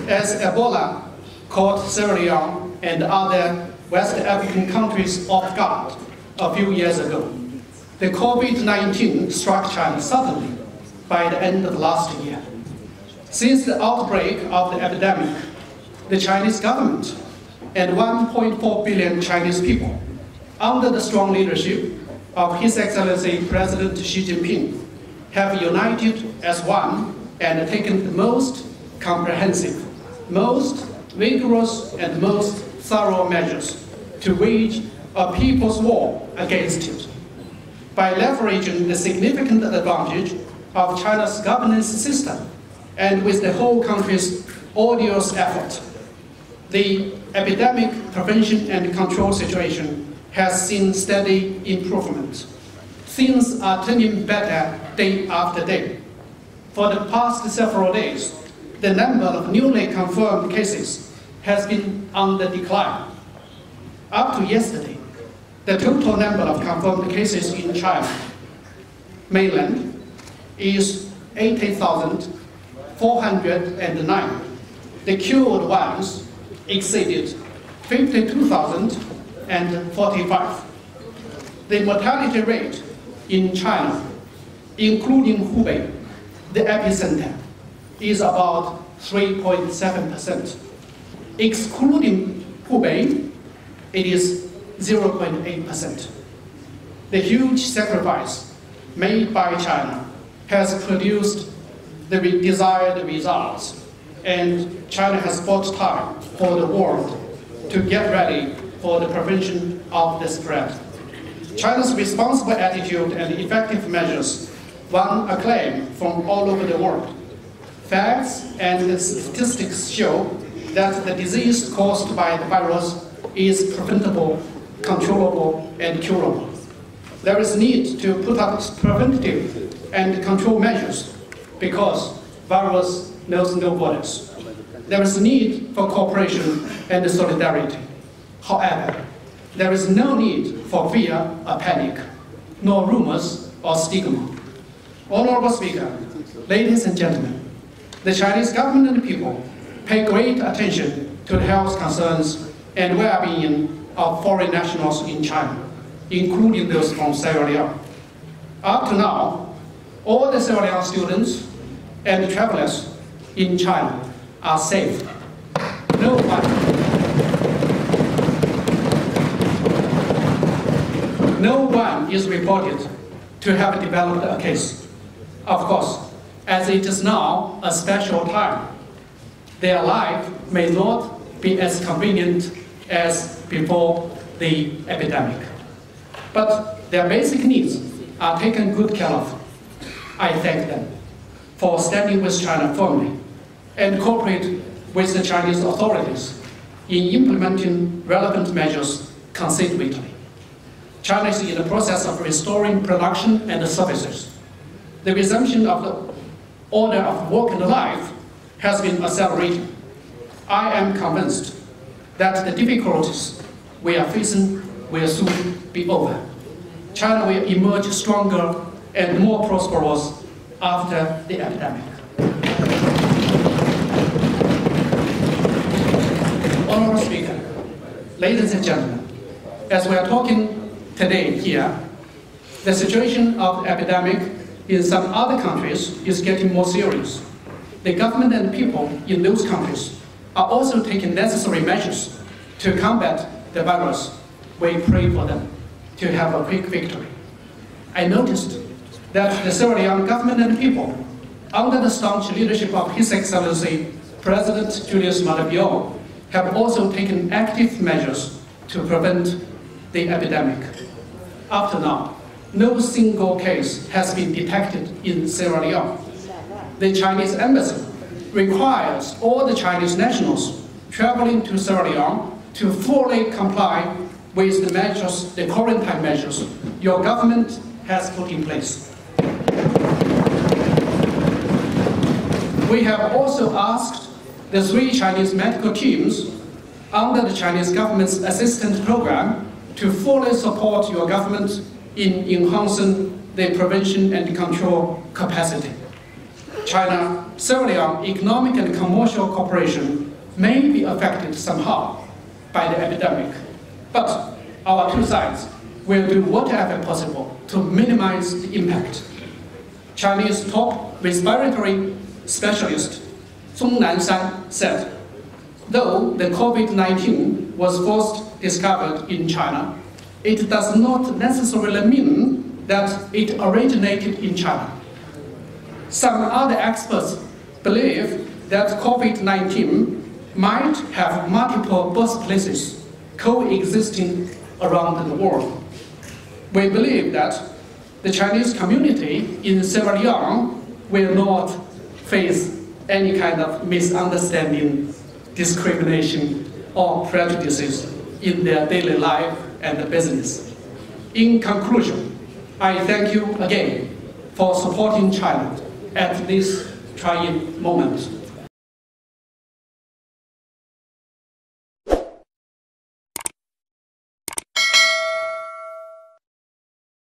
as Ebola caught Sierra Leone and other West African countries off guard a few years ago, the COVID-19 struck China suddenly by the end of last year. Since the outbreak of the epidemic, the Chinese government and 1.4 billion Chinese people, under the strong leadership of His Excellency President Xi Jinping, have united as one and taken the most comprehensive, most vigorous, and most thorough measures to wage a people's war against it. By leveraging the significant advantage of China's governance system and with the whole country's arduous effort, the epidemic prevention and control situation has seen steady improvement. Things are turning better day after day. For the past several days, the number of newly confirmed cases has been on the decline. Up to yesterday, the total number of confirmed cases in China mainland is 80,409. The cured ones exceeded 52,045. The mortality rate in China, including Hubei, the epicenter, is about 3.7%. Excluding Hubei, it is 0.8%. The huge sacrifice made by China has produced the desired results, and China has bought time for the world to get ready for the prevention of the spread. China's responsible attitude and effective measures won acclaim from all over the world. Facts and statistics show that the disease caused by the virus is preventable, controllable, and curable. There is need to put up preventive and control measures because virus knows no borders. There is need for cooperation and solidarity. However, there is no need for fear or panic, nor rumors or stigma. Honorable Speaker, ladies and gentlemen, the Chinese government and people pay great attention to the health concerns and well-being of foreign nationals in China, including those from Sierra Leone. Up to now, all the Sierra Leone students and travelers in China are safe. No one is reported to have developed a case. Of course, as it is now a special time, their life may not be as convenient as before the epidemic. But their basic needs are taken good care of. I thank them for standing with China firmly and cooperate with the Chinese authorities in implementing relevant measures consequently. China is in the process of restoring production and services. The resumption of the order of work and life has been accelerating. I am convinced that the difficulties we are facing will soon be over. China will emerge stronger and more prosperous after the epidemic. Honorable Speaker, ladies and gentlemen, as we are talking today here, the situation of the epidemic in some other countries is getting more serious. The government and people in those countries are also taking necessary measures to combat the virus. We pray for them to have a quick victory. I noticed that the Sierra Leone government and people, under the staunch leadership of His Excellency President Julius Maada Bio, have also taken active measures to prevent the epidemic. Up to now, no single case has been detected in Sierra Leone. The Chinese embassy requires all the Chinese nationals traveling to Sierra Leone to fully comply with the measures, the quarantine measures your government has put in place. We have also asked the 3 Chinese medical teams under the Chinese government's assistance program to fully support your government in enhancing the prevention and control capacity. China-Sierra Leone economic and commercial cooperation may be affected somehow by the epidemic, but our two sides will do whatever possible to minimize the impact. Chinese top respiratory specialist Song Nanshan said, though the COVID-19 was first discovered in China, it does not necessarily mean that it originated in China. Some other experts believe that COVID-19 might have multiple birthplaces coexisting around the world. We believe that the Chinese community in Sierra Leone will not face any kind of misunderstanding, discrimination, or prejudices in their daily life and business. In conclusion, I thank you again for supporting China at this trying moment.